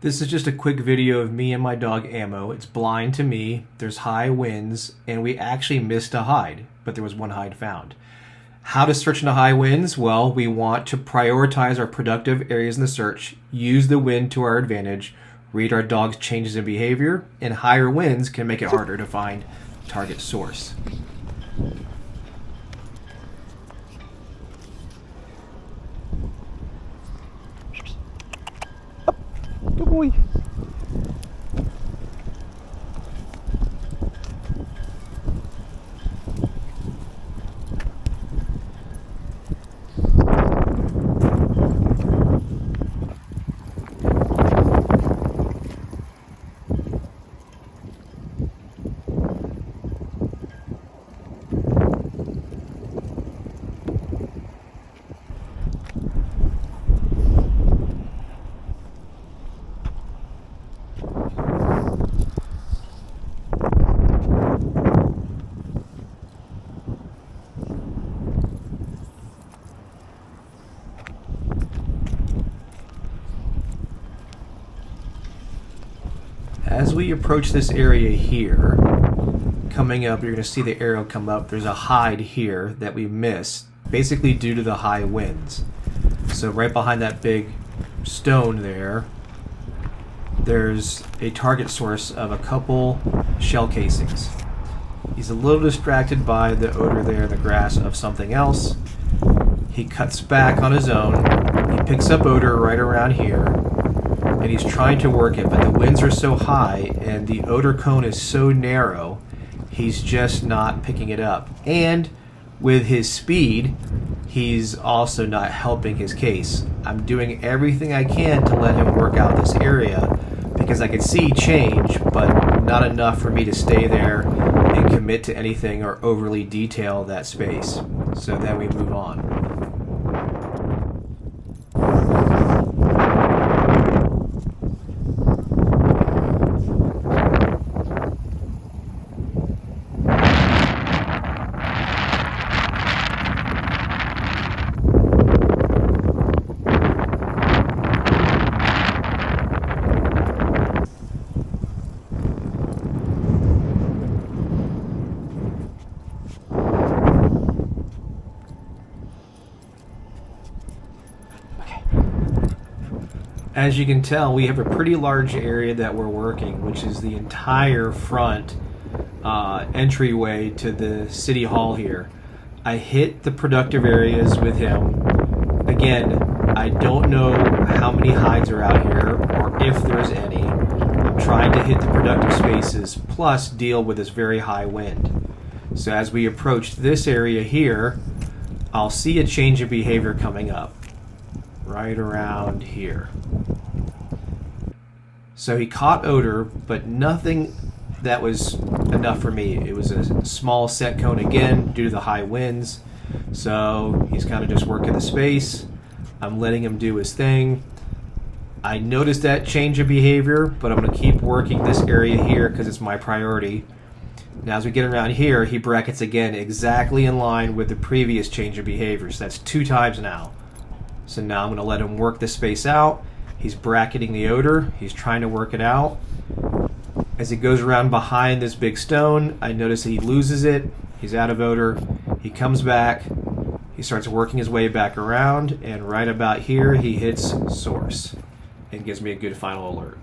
This is just a quick video of me and my dog Ammo. It's blind to me, there's high winds, and we actually missed a hide, but there was one hide found. How to search into high winds? Well, we want to prioritize our productive areas in the search, use the wind to our advantage, read our dog's changes in behavior, and higher winds can make it harder to find target source. Good boy. As we approach this area here, coming up, you're going to see the arrow come up. There's a hide here that we missed, basically due to the high winds. So right behind that big stone there's a target source of a couple shell casings. He's a little distracted by the odor there in the grass of something else. He cuts back on his own. He picks up odor right around here, and he's trying to work it, but the winds are so high and the odor cone is so narrow, he's just not picking it up. And with his speed, he's also not helping his case. I'm doing everything I can to let him work out this area because I can see change, but not enough for me to stay there and commit to anything or overly detail that space. So then we move on. As you can tell, we have a pretty large area that we're working, which is the entire front entryway to the city hall here. I hit the productive areas with him. Again, I don't know how many hides are out here or if there's any. I'm trying to hit the productive spaces plus deal with this very high wind. So as we approach this area here, I'll see a change in behavior coming up right around here. So he caught odor, but nothing that was enough for me. It was a small set cone again due to the high winds. So he's kind of just working the space. I'm letting him do his thing. I noticed that change of behavior, but I'm going to keep working this area here because it's my priority. Now as we get around here, he brackets again exactly in line with the previous change of behavior. So that's 2 times now. So now I'm going to let him work the space out. He's bracketing the odor. He's trying to work it out. As he goes around behind this big stone, I notice that he loses it. He's out of odor. He comes back. He starts working his way back around, and right about here, he hits source and gives me a good final alert.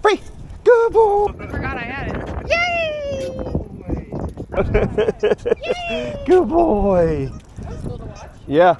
Free! Good boy! I forgot I had it. Yay! Good boy! That was cool to watch. Yeah.